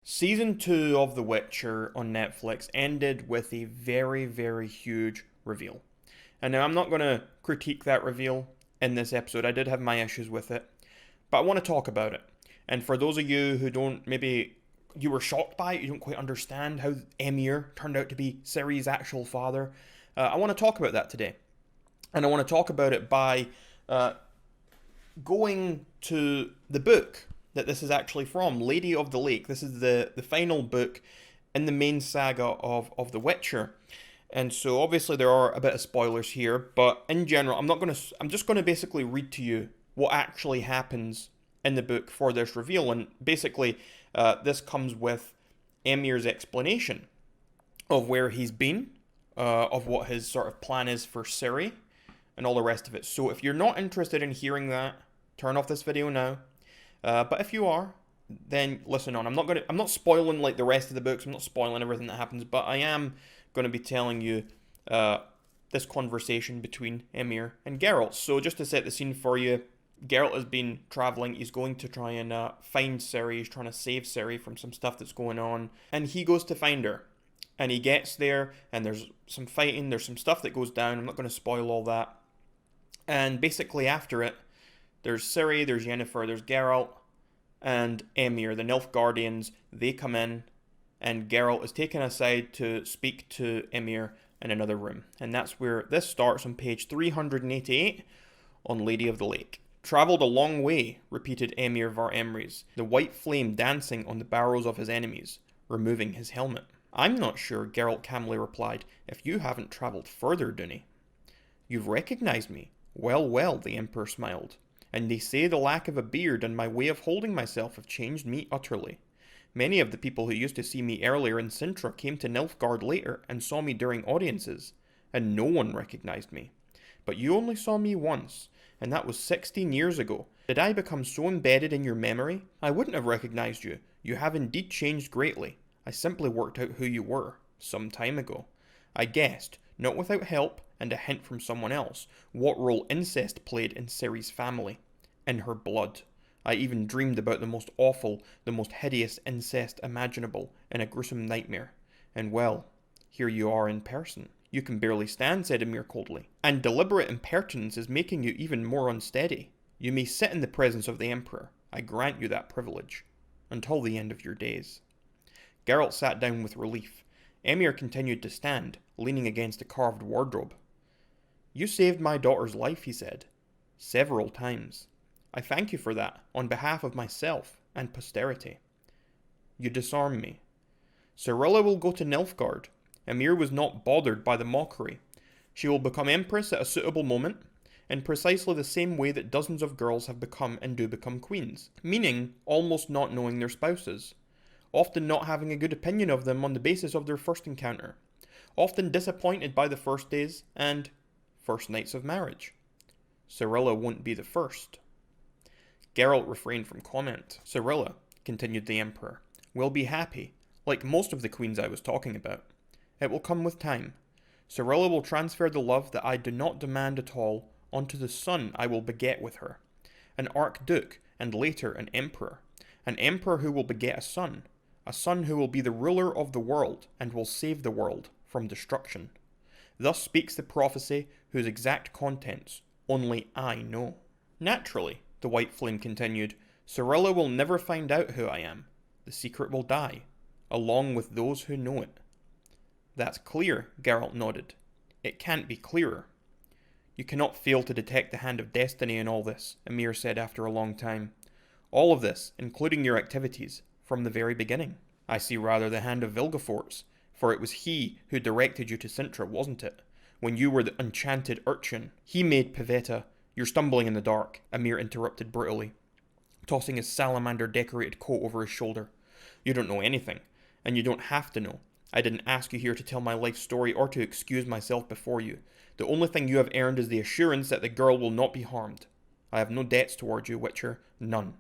Season 2 of The Witcher on Netflix ended with a very, very huge reveal. And now I'm not going to critique that reveal in this episode. I did have my issues with it, but I want to talk about it. And for those of you who don't, maybe you were shocked by it, you don't quite understand how Emhyr turned out to be Ciri's actual father, I want to talk about that today. And I want to talk about it by uh, going to the book that this is actually from, Lady of the Lake. This is the final book in the main saga of The Witcher. And so obviously there are a bit of spoilers here, but in general, I'm just gonna basically read to you what actually happens in the book for this reveal. And basically, this comes with Emhyr's explanation of where he's been, of what his sort of plan is for Ciri, and all the rest of it. So if you're not interested in hearing that, turn off this video now. But if you are, then listen on. I'm not spoiling like the rest of the books. I'm not spoiling everything that happens, but I am going to be telling you this conversation between Emhyr and Geralt. So just to set the scene for you, Geralt has been traveling. He's going to try and find Ciri. He's trying to save Ciri from some stuff that's going on, and he goes to find her. And he gets there, and there's some fighting. There's some stuff that goes down. I'm not going to spoil all that. And basically after it, there's Ciri, there's Yennefer, there's Geralt, and Emhyr, the Nilfgaardians. They come in, and Geralt is taken aside to speak to Emhyr in another room. And that's where this starts on page 388 on Lady of the Lake. Travelled a long way, repeated Emhyr var Emrys, the white flame dancing on the barrows of his enemies, removing his helmet. I'm not sure, Geralt calmly replied, if you haven't travelled further, Duny. You've recognised me. Well, well, the Emperor smiled. And they say the lack of a beard and my way of holding myself have changed me utterly. Many of the people who used to see me earlier in Cintra came to Nilfgaard later and saw me during audiences, and no one recognized me. But you only saw me once, and that was 16 years ago. Did I become so embedded in your memory? I wouldn't have recognized you. You have indeed changed greatly. I simply worked out who you were, some time ago. I guessed, not without help, and a hint from someone else, what role incest played in Ciri's family, in her blood. I even dreamed about the most awful, the most hideous incest imaginable in a gruesome nightmare. And well, here you are in person. You can barely stand, said Emhyr coldly. And deliberate impertinence is making you even more unsteady. You may sit in the presence of the Emperor. I grant you that privilege. Until the end of your days. Geralt sat down with relief. Emhyr continued to stand, leaning against a carved wardrobe. You saved my daughter's life, he said. Several times. I thank you for that, on behalf of myself and posterity. You disarm me. Cirilla will go to Nilfgaard. Emhyr was not bothered by the mockery. She will become empress at a suitable moment, in precisely the same way that dozens of girls have become and do become queens, meaning almost not knowing their spouses, often not having a good opinion of them on the basis of their first encounter, often disappointed by the first days, and first nights of marriage. Cirilla won't be the first. Geralt refrained from comment. Cirilla, continued the Emperor, will be happy, like most of the queens I was talking about. It will come with time. Cirilla will transfer the love that I do not demand at all onto the son I will beget with her. An Archduke, and later an Emperor who will beget a son who will be the ruler of the world and will save the world from destruction. Thus speaks the prophecy whose exact contents only I know. Naturally, the white flame continued, Cirilla will never find out who I am. The secret will die, along with those who know it. That's clear, Geralt nodded. It can't be clearer. You cannot fail to detect the hand of destiny in all this, Emhyr said after a long time. All of this, including your activities, from the very beginning. I see rather the hand of Vilgefortz, for it was he who directed you to Cintra, wasn't it? When you were the enchanted urchin. He made Pavetta. You're stumbling in the dark, Emhyr interrupted brutally, tossing his salamander-decorated coat over his shoulder. You don't know anything, and you don't have to know. I didn't ask you here to tell my life story or to excuse myself before you. The only thing you have earned is the assurance that the girl will not be harmed. I have no debts towards you, Witcher. None.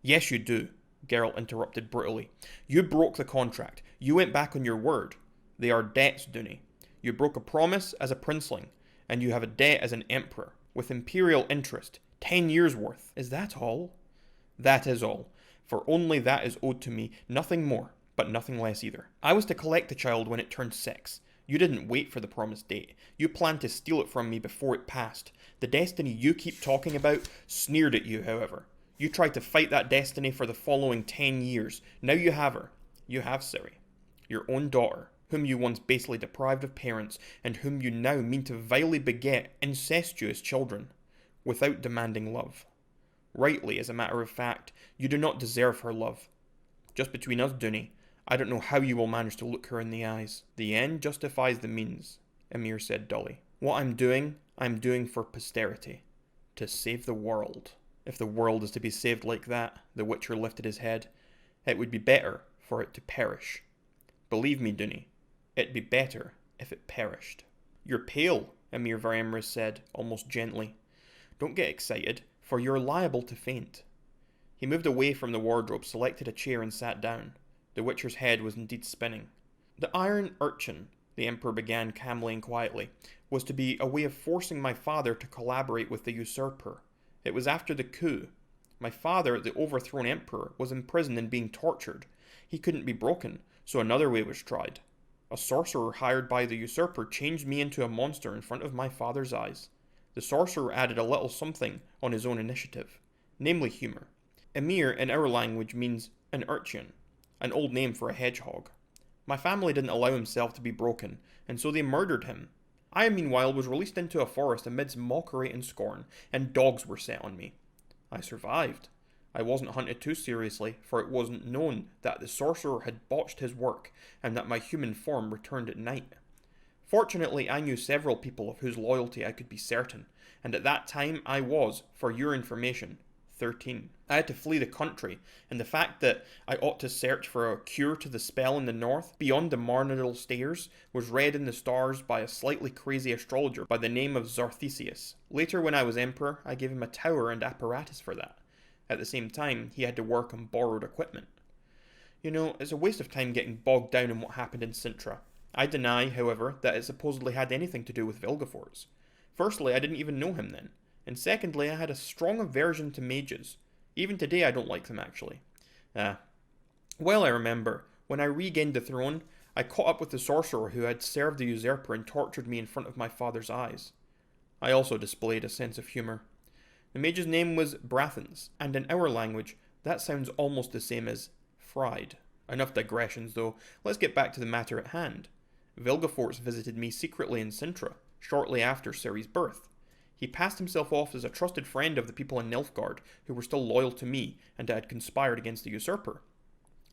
Yes, you do, Geralt interrupted brutally. You broke the contract. You went back on your word. They are debts, Duny. You broke a promise as a princeling, and you have a debt as an emperor, with imperial interest, 10 years' worth. Is that all? That is all, for only that is owed to me, nothing more. but nothing less either. I was to collect the child when it turned 6. You didn't wait for the promised date. You planned to steal it from me before it passed. The destiny you keep talking about sneered at you, however. You tried to fight that destiny for the following 10 years. Now you have her. You have Ciri, your own daughter, whom you once basely deprived of parents, and whom you now mean to vilely beget incestuous children, without demanding love. Rightly, as a matter of fact, you do not deserve her love. Just between us, Dooney, I don't know how you will manage to look her in the eyes. The end justifies the means, Emhyr said dully. What I'm doing for posterity. To save the world. If the world is to be saved like that, the Witcher lifted his head, it would be better for it to perish. Believe me, Dooney, it'd be better if it perished. You're pale, Emhyr Vaemrys said, almost gently. Don't get excited, for you're liable to faint. He moved away from the wardrobe, selected a chair and sat down. The Witcher's head was indeed spinning. The Iron Urchin, the Emperor began calmly and quietly, was to be a way of forcing my father to collaborate with the usurper. It was after the coup. My father, the overthrown Emperor, was imprisoned and being tortured. He couldn't be broken, so another way was tried. A sorcerer hired by the usurper changed me into a monster in front of my father's eyes. The sorcerer added a little something on his own initiative, namely humour. Emhyr in our language means an urchin, an old name for a hedgehog. My family didn't allow himself to be broken, and so they murdered him. I, meanwhile, was released into a forest amidst mockery and scorn, and dogs were set on me. I survived. I wasn't hunted too seriously, for it wasn't known that the sorcerer had botched his work, and that my human form returned at night. Fortunately, I knew several people of whose loyalty I could be certain, and at that time I was, for your information, 13. I had to flee the country, and the fact that I ought to search for a cure to the spell in the north, beyond the Marnadal stairs, was read in the stars by a slightly crazy astrologer by the name of Xarthisius. Later, when I was emperor, I gave him a tower and apparatus for that. At the same time, he had to work on borrowed equipment. You know, it's a waste of time getting bogged down in what happened in Sintra. I deny, however, that it supposedly had anything to do with Vilgefortz. Firstly, I didn't even know him then. And secondly, I had a strong aversion to mages. Even today I don't like them, actually. Well, I remember, when I regained the throne, I caught up with the sorcerer who had served the usurper and tortured me in front of my father's eyes. I also displayed a sense of humour. The mage's name was Brathens, and in our language, that sounds almost the same as fried. Enough digressions, though. Let's get back to the matter at hand. Vilgefortz visited me secretly in Sintra, shortly after Ciri's birth. He passed himself off as a trusted friend of the people in Nilfgaard, who were still loyal to me and had conspired against the usurper.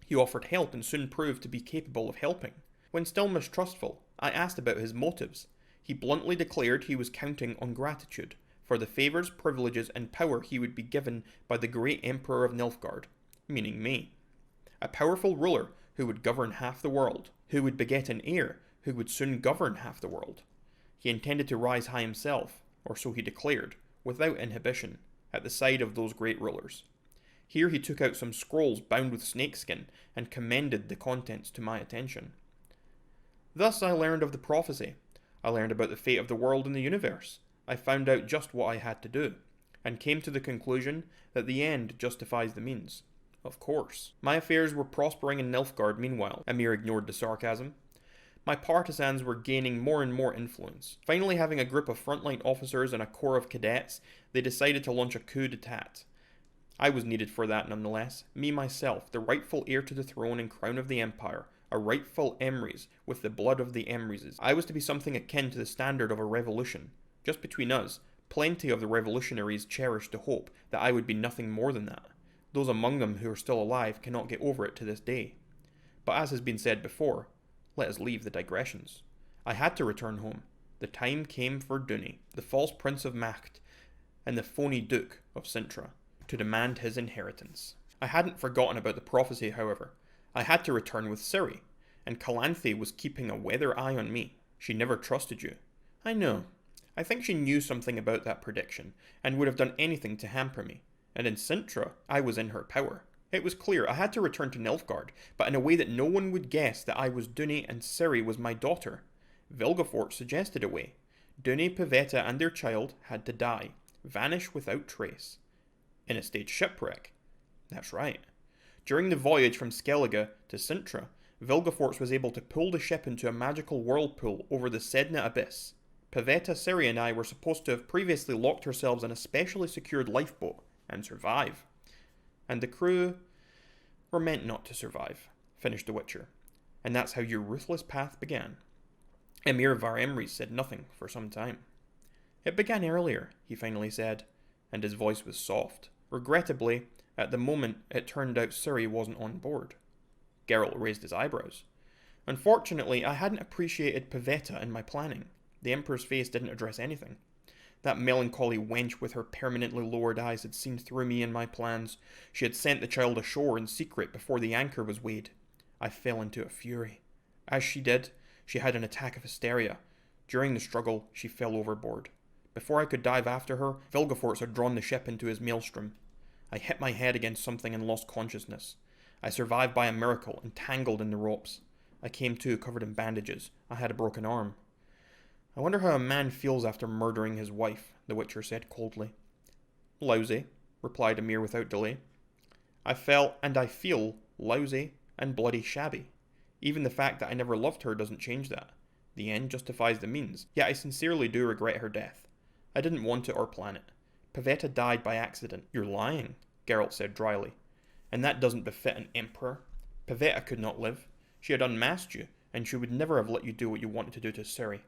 He offered help and soon proved to be capable of helping. When still mistrustful, I asked about his motives. He bluntly declared he was counting on gratitude for the favours, privileges, and power he would be given by the great Emperor of Nilfgaard, meaning me. A powerful ruler who would govern half the world, who would beget an heir who would soon govern half the world. He intended to rise high himself, or so he declared, without inhibition, at the side of those great rulers. Here he took out some scrolls bound with snakeskin and commended the contents to my attention. Thus I learned of the prophecy. I learned about the fate of the world and the universe. I found out just what I had to do, and came to the conclusion that the end justifies the means. Of course. My affairs were prospering in Nilfgaard meanwhile. Emhyr ignored the sarcasm. My partisans were gaining more and more influence. Finally, having a group of frontline officers and a corps of cadets, they decided to launch a coup d'etat. I was needed for that nonetheless. Me myself, the rightful heir to the throne and crown of the empire, a rightful Emrys, with the blood of the Emryses. I was to be something akin to the standard of a revolution. Just between us, plenty of the revolutionaries cherished the hope that I would be nothing more than that. Those among them who are still alive cannot get over it to this day. But as has been said before, let us leave the digressions. I had to return home. The time came for Dooney, the false prince of Macht, and the phony duke of Sintra, to demand his inheritance. I hadn't forgotten about the prophecy, however. I had to return with Ciri, and Calanthe was keeping a weather eye on me. She never trusted you. I know. I think she knew something about that prediction, and would have done anything to hamper me. And in Sintra, I was in her power. It was clear I had to return to Nilfgaard, but in a way that no one would guess that I was Dooney and Ciri was my daughter. Vilgefortz suggested a way. Dooney, Pavetta, and their child had to die, vanish without trace. In a staged shipwreck. That's right. During the voyage from Skellige to Sintra, Vilgefortz was able to pull the ship into a magical whirlpool over the Sedna Abyss. Pavetta, Ciri and I were supposed to have previously locked ourselves in a specially secured lifeboat and survive. And the crew were meant not to survive, finished the Witcher. And that's how your ruthless path began. Emhyr var Emreis said nothing for some time. It began earlier, he finally said, and his voice was soft. Regrettably, at the moment it turned out Ciri wasn't on board. Geralt raised his eyebrows. Unfortunately, I hadn't appreciated Pavetta in my planning. The Emperor's face didn't address anything. That melancholy wench with her permanently lowered eyes had seen through me and my plans. She had sent the child ashore in secret before the anchor was weighed. I fell into a fury. As she did, she had an attack of hysteria. During the struggle, she fell overboard. Before I could dive after her, Vilgefortz had drawn the ship into his maelstrom. I hit my head against something and lost consciousness. I survived by a miracle, entangled in the ropes. I came to covered in bandages. I had a broken arm. I wonder how a man feels after murdering his wife, the Witcher said coldly. Lousy, replied Emhyr without delay. I felt and I feel lousy and bloody shabby. Even the fact that I never loved her doesn't change that. The end justifies the means, yet I sincerely do regret her death. I didn't want it or plan it. Pavetta died by accident. You're lying, Geralt said dryly. And that doesn't befit an emperor. Pavetta could not live. She had unmasked you, and she would never have let you do what you wanted to do to Ciri.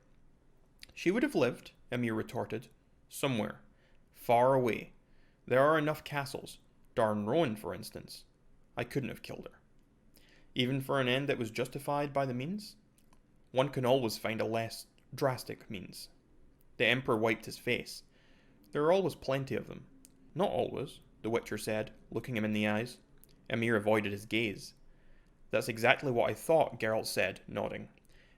She would have lived, Emhyr retorted. Somewhere. Far away. There are enough castles. Darn Rowan, for instance. I couldn't have killed her. Even for an end that was justified by the means? One can always find a less drastic means. The Emperor wiped his face. There are always plenty of them. Not always, the Witcher said, looking him in the eyes. Emhyr avoided his gaze. That's exactly what I thought, Geralt said, nodding.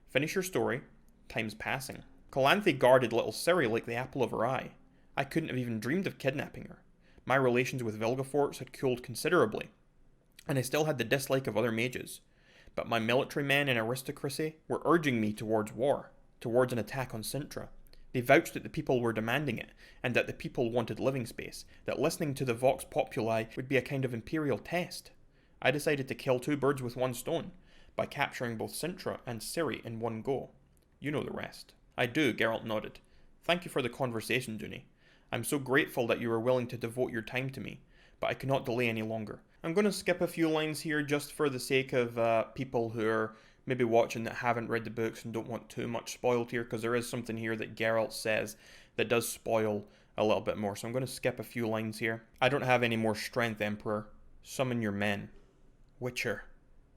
Finish your story. Time's passing. Calanthe guarded little Ciri like the apple of her eye. I couldn't have even dreamed of kidnapping her. My relations with Vilgefortz had cooled considerably, and I still had the dislike of other mages. But my military men and aristocracy were urging me towards war, towards an attack on Sintra. They vouched that the people were demanding it, and that the people wanted living space, that listening to the Vox Populi would be a kind of imperial test. I decided to kill two birds with one stone, by capturing both Sintra and Ciri in one go. You know the rest. I do, Geralt nodded. Thank you for the conversation, Dooney. I'm so grateful that you were willing to devote your time to me, but I cannot delay any longer. I'm going to skip a few lines here just for the sake of people who are maybe watching that haven't read the books and don't want too much spoiled here, because there is something here that Geralt says that does spoil a little bit more, so I'm going to skip a few lines here. I don't have any more strength, Emperor. Summon your men. Witcher.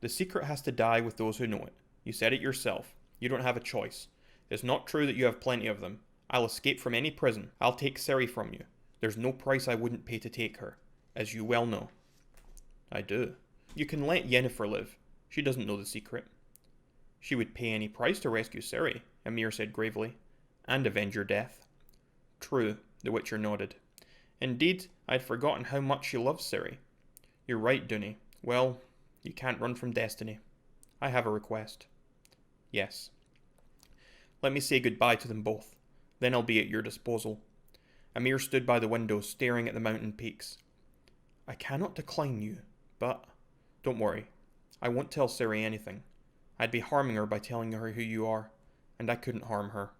The secret has to die with those who know it. You said it yourself. You don't have a choice. It's not true that you have plenty of them. I'll escape from any prison. I'll take Ciri from you. There's no price I wouldn't pay to take her, as you well know. I do. You can let Yennefer live. She doesn't know the secret. She would pay any price to rescue Ciri, Emhyr said gravely, and avenge your death. True, the Witcher nodded. Indeed, I'd forgotten how much she loves Ciri. You're right, Dooney. Well, you can't run from destiny. I have a request. Yes. Let me say goodbye to them both. Then I'll be at your disposal. Emhyr stood by the window, staring at the mountain peaks. I cannot decline you, but don't worry. I won't tell Ciri anything. I'd be harming her by telling her who you are, and I couldn't harm her.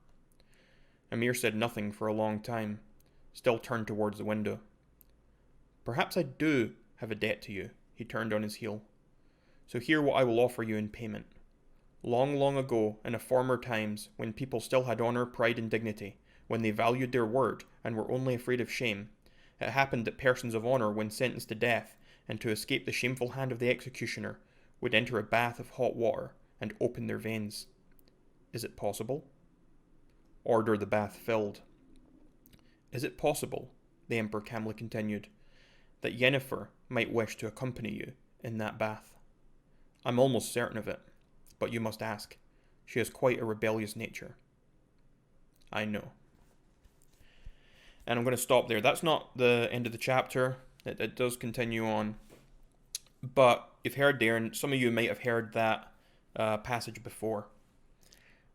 Emhyr said nothing for a long time, still turned towards the window. Perhaps I do have a debt to you, he turned on his heel. So hear what I will offer you in payment. Long, long ago, in a former times, when people still had honour, pride and dignity, when they valued their word and were only afraid of shame, it happened that persons of honour, when sentenced to death, and to escape the shameful hand of the executioner, would enter a bath of hot water and open their veins. Is it possible? Order the bath filled. Is it possible, the Emperor calmly continued, that Yennefer might wish to accompany you in that bath? I'm almost certain of it. But you must ask. She has quite a rebellious nature. I know. And I'm going to stop there. That's not the end of the chapter. It does continue on. But you've heard there, and some of you might have heard that passage before.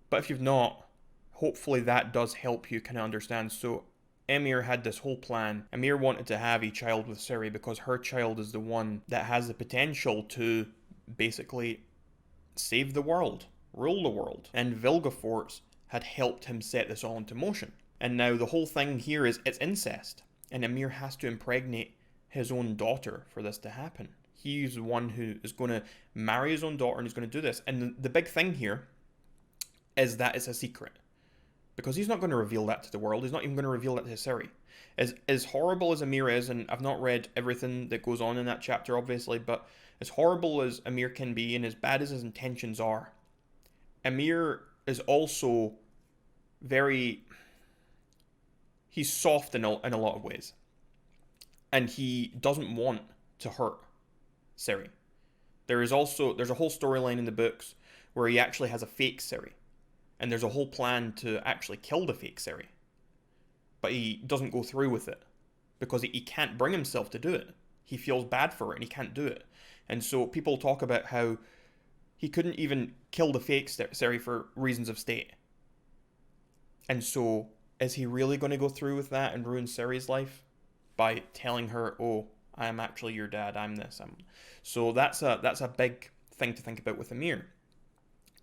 But if you've not, hopefully that does help you kind of understand. So Emhyr had this whole plan. Emhyr wanted to have a child with Ciri because her child is the one that has the potential to basically save the world, rule the world. And Vilgefortz had helped him set this all into motion. And now the whole thing here is it's incest. And Emhyr has to impregnate his own daughter for this to happen. He's the one who is going to marry his own daughter and he's going to do this. And the big thing here is that it's a secret. Because he's not going to reveal that to the world. He's not even going to reveal that to Ciri. As horrible as Emhyr is, and I've not read everything that goes on in that chapter, obviously, but as horrible as Emhyr can be and as bad as his intentions are, Emhyr is also he's soft in a lot of ways. And he doesn't want to hurt Ciri. There's a whole storyline in the books where he actually has a fake Ciri. And there's a whole plan to actually kill the fake Ciri. But he doesn't go through with it. Because he can't bring himself to do it. He feels bad for it and he can't do it. And so people talk about how he couldn't even kill the fake Ciri for reasons of state. And so, is he really going to go through with that and ruin Ciri's life? By telling her, oh, I am actually your dad, I'm this. So that's a big thing to think about with Emhyr.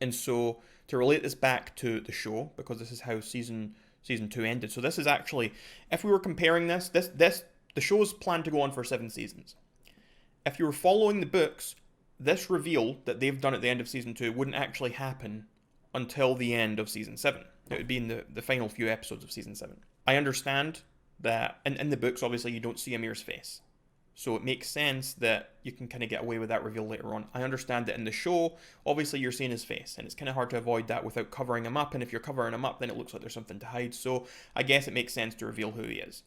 And so, to relate this back to the show, because this is how season 2 ended. So this is actually, if we were comparing the show is planned to go on for 7 seasons. If you were following the books, this reveal that they've done at the end of season 2 wouldn't actually happen until the end of season 7. It would be in the final few episodes of season 7. I understand that in the books, obviously, you don't see Emhyr's face. So it makes sense that you can kind of get away with that reveal later on. I understand that in the show, obviously you're seeing his face, and it's kind of hard to avoid that without covering him up, and if you're covering him up, then it looks like there's something to hide. So I guess it makes sense to reveal who he is.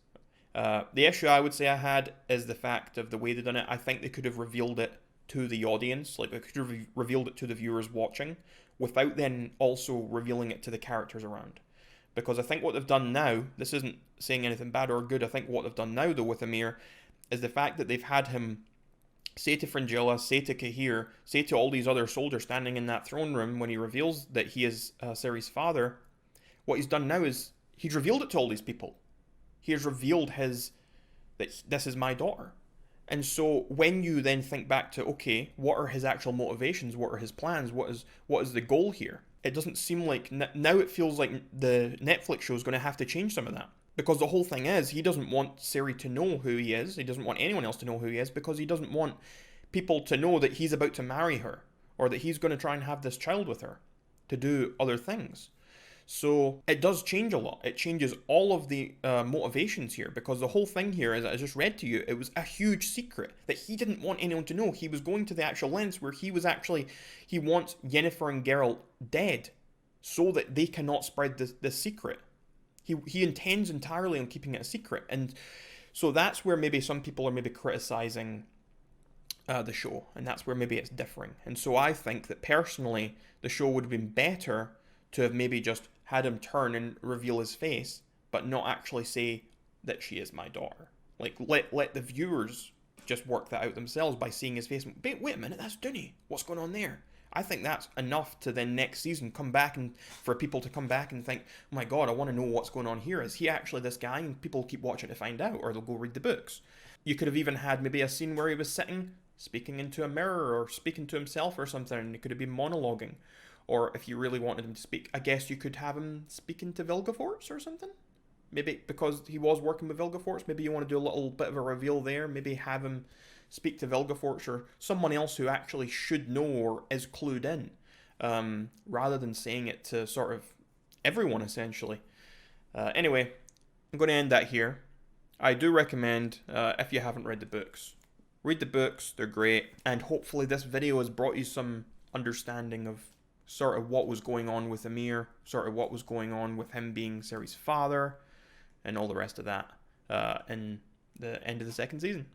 The issue I would say I had is the fact of the way they've done it. I think they could have revealed it to the audience, like they could have revealed it to the viewers watching, without then also revealing it to the characters around. Because I think what they've done now, this isn't saying anything bad or good, I think what they've done now though with Emhyr is the fact that they've had him say to Fringilla, say to Cahir, say to all these other soldiers standing in that throne room when he reveals that he is Ciri's father, what he's done now is he's revealed it to all these people. He has revealed that this is my daughter. And so when you then think back to, okay, what are his actual motivations? What are his plans? What is the goal here? It doesn't seem like, now it feels like the Netflix show is going to have to change some of that. Because the whole thing is, he doesn't want Ciri to know who he is. He doesn't want anyone else to know who he is because he doesn't want people to know that he's about to marry her or that he's going to try and have this child with her to do other things. So it does change a lot. It changes all of the motivations here because the whole thing here, as I just read to you, it was a huge secret that he didn't want anyone to know. He was going to the actual lengths where he wants Yennefer and Geralt dead so that they cannot spread this secret. He intends entirely on keeping it a secret. And so that's where maybe some people are maybe criticizing the show. And that's where maybe it's differing. And so I think that personally, the show would have been better to have maybe just had him turn and reveal his face, but not actually say that she is my daughter. Like, let the viewers just work that out themselves by seeing his face. Wait a minute, that's Dooney. What's going on there? I think that's enough to then next season come back and for people to come back and think, oh my god, I want to know what's going on here. Is he actually this guy? And people keep watching to find out, or they'll go read the books. You could have even had maybe a scene where he was sitting, speaking into a mirror, or speaking to himself or something, and he could have been monologuing. Or if you really wanted him to speak, I guess you could have him speaking to Vilgefortz or something. Maybe because he was working with Vilgefortz, maybe you want to do a little bit of a reveal there. Maybe have him speak to Vilgefortz or someone else who actually should know or is clued in, rather than saying it to sort of everyone, essentially. Anyway, I'm going to end that here. I do recommend, if you haven't read the books, read the books, they're great, and hopefully this video has brought you some understanding of sort of what was going on with Emhyr, sort of what was going on with him being Ciri's father, and all the rest of that in the end of the second season.